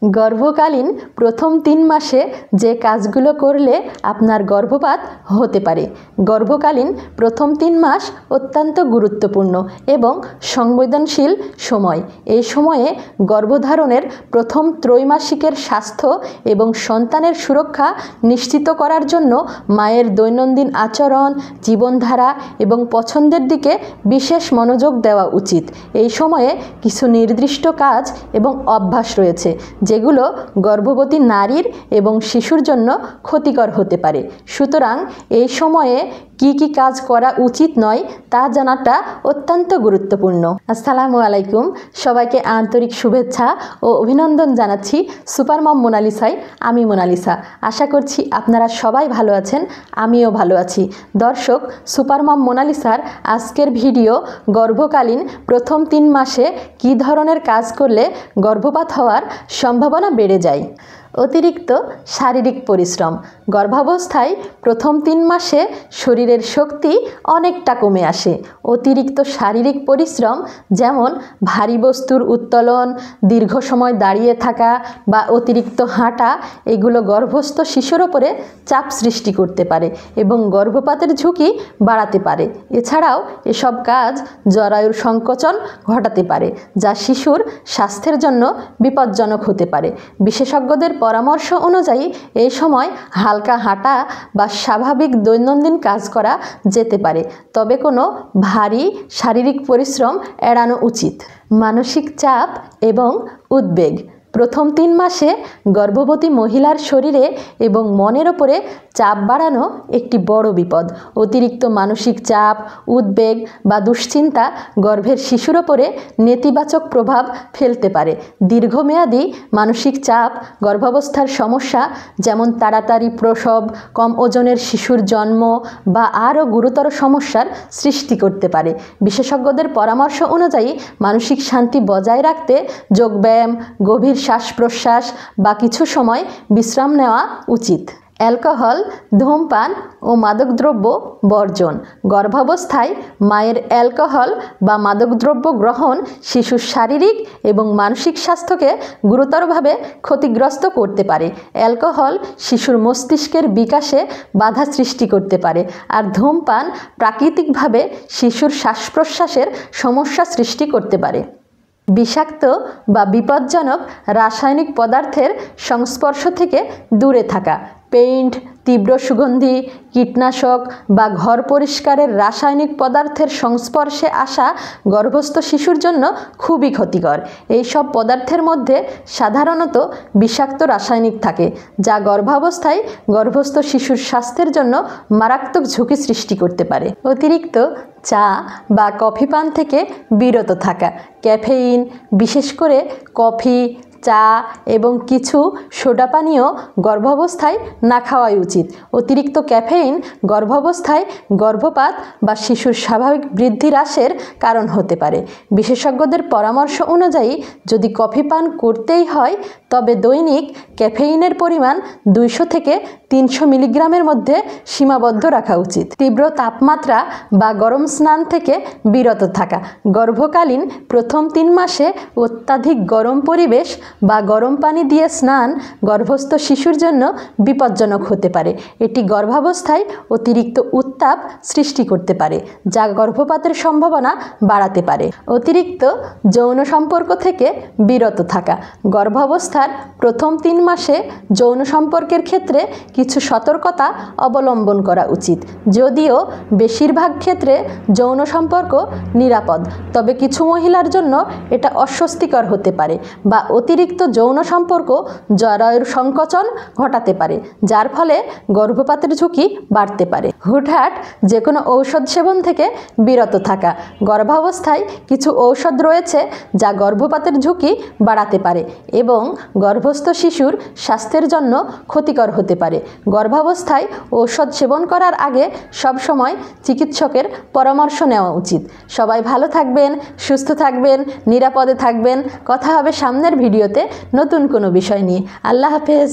গর্ভকালীন প্রথম 3 মাসে যে কাজগুলো করলে আপনার গর্ভপাত হতে পারে। গর্ভকালীন প্রথম 3 মাস অত্যন্ত গুরুত্বপূর্ণ এবং সংবেদনশীল সময়। এই সময়ে গর্ভধারণের প্রথম ত্রৈমাসিকের স্বাস্থ্য এবং সন্তানের সুরক্ষা নিশ্চিত করার জন্য মায়ের দৈনন্দিন আচরণ, জীবনধারা এবং পছন্দের দিকে বিশেষ মনোযোগ দেওয়া উচিত। এই সময়ে কিছু নির্দিষ্ট কাজ এবং অভ্যাস রয়েছে যেগুলো গর্ভবতী নারীর এবং শিশুর জন্য ক্ষতিকর হতে পারে। সুতরাং এই সময়ে কি কাজ করা উচিত নয় তা জানাটা অত্যন্ত গুরুত্বপূর্ণ। আসসালামু আলাইকুম, সবাইকে আন্তরিক শুভেচ্ছা ও অভিনন্দন জানাচ্ছি সুপার মম মোনালিসায়। আমি মোনালিসা। আশা করছি আপনারা সবাই ভালো আছেন, আমিও ভালো আছি। দর্শক, সুপার মম মোনালিসার আজকের ভিডিও গর্ভকালীন প্রথম 3 মাসে কী ধরনের কাজ করলে গর্ভপাত হওয়ার সম্ভাবনা বেড়ে যায়। অতিরিক্ত শারীরিক পরিশ্রম। গর্ভাবস্থায় প্রথম 3 মাসে শরীরের শক্তি অনেকটা কমে আসে। অতিরিক্ত শারীরিক পরিশ্রম যেমন ভারী বস্তুর উত্তোলন, দীর্ঘ সময় দাঁড়িয়ে থাকা বা অতিরিক্ত হাঁটা এগুলো গর্ভস্থ শিশুর ওপরে চাপ সৃষ্টি করতে পারে এবং গর্ভপাতের ঝুঁকি বাড়াতে পারে। এছাড়াও এসব কাজ জরায়ুর সংকোচন ঘটাতে পারে, যা শিশুর স্বাস্থ্যের জন্য বিপজ্জনক হতে পারে। বিশেষজ্ঞদের পরামর্শ অনুযায়ী এই সময় হালকা হাঁটা বা স্বাভাবিক দৈনন্দিন কাজ করা যেতে পারে, তবে কোনো ভারী শারীরিক পরিশ্রম এড়ানো উচিত। মানসিক চাপ এবং উদ্বেগ। প্রথম 3 মাসে গর্ভবতী মহিলার শরীরে এবং মনের ওপরে চাপ বাড়ানো একটি বড় বিপদ। অতিরিক্ত মানসিক চাপ, উদ্বেগ বা দুশ্চিন্তা গর্ভের শিশুর ওপরে নেতিবাচক প্রভাব ফেলতে পারে। দীর্ঘমেয়াদী মানসিক চাপ গর্ভাবস্থার সমস্যা যেমন তাড়াতাড়ি প্রসব, কম ওজনের শিশুর জন্ম বা আরও গুরুতর সমস্যার সৃষ্টি করতে পারে। বিশেষজ্ঞদের পরামর্শ অনুযায়ী মানসিক শান্তি বজায় রাখতে যোগব্যায়াম, গভীর শ্বাস প্রশ্বাস বা কিছু সময় বিশ্রাম নেওয়া উচিত। অ্যালকোহল, ধূমপান ও মাদকদ্রব্য বর্জন। গর্ভাবস্থায় মায়ের অ্যালকোহল বা মাদকদ্রব্য গ্রহণ শিশুর শারীরিক এবং মানসিক স্বাস্থ্যকে গুরুতরভাবে ক্ষতিগ্রস্ত করতে পারে। অ্যালকোহল শিশুর মস্তিষ্কের বিকাশে বাধা সৃষ্টি করতে পারে, আর ধূমপান প্রাকৃতিকভাবে শিশুর শ্বাস প্রশ্বাসের সমস্যা সৃষ্টি করতে পারে। বিষাক্ত বা বিপজ্জনক রাসায়নিক পদার্থের সংস্পর্শ থেকে দূরে থাকা। পেইন্ট, তীব্র সুগন্ধি, কীটনাশক বা ঘর পরিষ্কারের রাসায়নিক পদার্থের সংস্পর্শে আসা গর্ভস্থ শিশুর জন্য খুবই ক্ষতিকর। এই সব পদার্থের মধ্যে সাধারণত বিষাক্ত রাসায়নিক থাকে, যা গর্ভাবস্থায় গর্ভস্থ শিশুর স্বাস্থ্যের জন্য মারাত্মক ঝুঁকি সৃষ্টি করতে পারে। অতিরিক্ত চা বা কফি পান থেকে বিরত থাকা। ক্যাফেইন, বিশেষ করে কফি, চা এবং কিছু সোডা পানীয় গর্ভাবস্থায় না খাওয়াই উচিত। অতিরিক্ত ক্যাফেইন গর্ভাবস্থায় গর্ভপাত বা শিশুর স্বাভাবিক বৃদ্ধি হ্রাসের কারণ হতে পারে। বিশেষজ্ঞদের পরামর্শ অনুযায়ী যদি কফি পান করতেই হয় তবে দৈনিক ক্যাফেইনের পরিমাণ 200 থেকে 300 মিলিগ্রামের মধ্যে সীমাবদ্ধ রাখা উচিত। তীব্র তাপমাত্রা বা গরম স্নান থেকে বিরত থাকা। গর্ভকালীন প্রথম 3 মাসে অত্যাধিক গরম পরিবেশ বা গরম পানি দিয়ে স্নান গর্ভস্থ শিশুর জন্য বিপজ্জনক হতে পারে। এটি গর্ভাবস্থায় অতিরিক্ত উত্তাপ সৃষ্টি করতে পারে, যা গর্ভপাতের সম্ভাবনা বাড়াতে পারে। অতিরিক্ত যৌন সম্পর্ক থেকে বিরত থাকা। গর্ভাবস্থার প্রথম 3 মাসে যৌন সম্পর্কের ক্ষেত্রে কিছু সতর্কতা অবলম্বন করা উচিত। যদিও বেশিরভাগ ক্ষেত্রে যৌন সম্পর্ক নিরাপদ, তবে কিছু মহিলার জন্য এটা অস্বস্তিকর হতে পারে বা অতিরিক্ত যৌন সম্পর্ক জরায়ুর সংকোচন ঘটাতে পারে, যার ফলে গর্ভপাতের ঝুঁকি বাড়তে পারে। হুটহাট যে কোনো ঔষধ সেবন থেকে বিরত থাকা। গর্ভাবস্থায় কিছু ঔষধ রয়েছে যা গর্ভপাতের ঝুঁকি বাড়াতে পারে এবং গর্ভস্থ শিশুর স্বাস্থ্যের জন্য ক্ষতিকর হতে পারে। গর্ভাবস্থায় ঔষধ সেবন করার আগে সবসময় চিকিৎসকের পরামর্শ নেওয়া উচিত। সবাই ভালো থাকবেন, সুস্থ থাকবেন, নিরাপদে থাকবেন। কথা হবে সামনের ভিডিওতে নতুন কোনো বিষয় নিয়ে। আল্লাহ হাফেজ।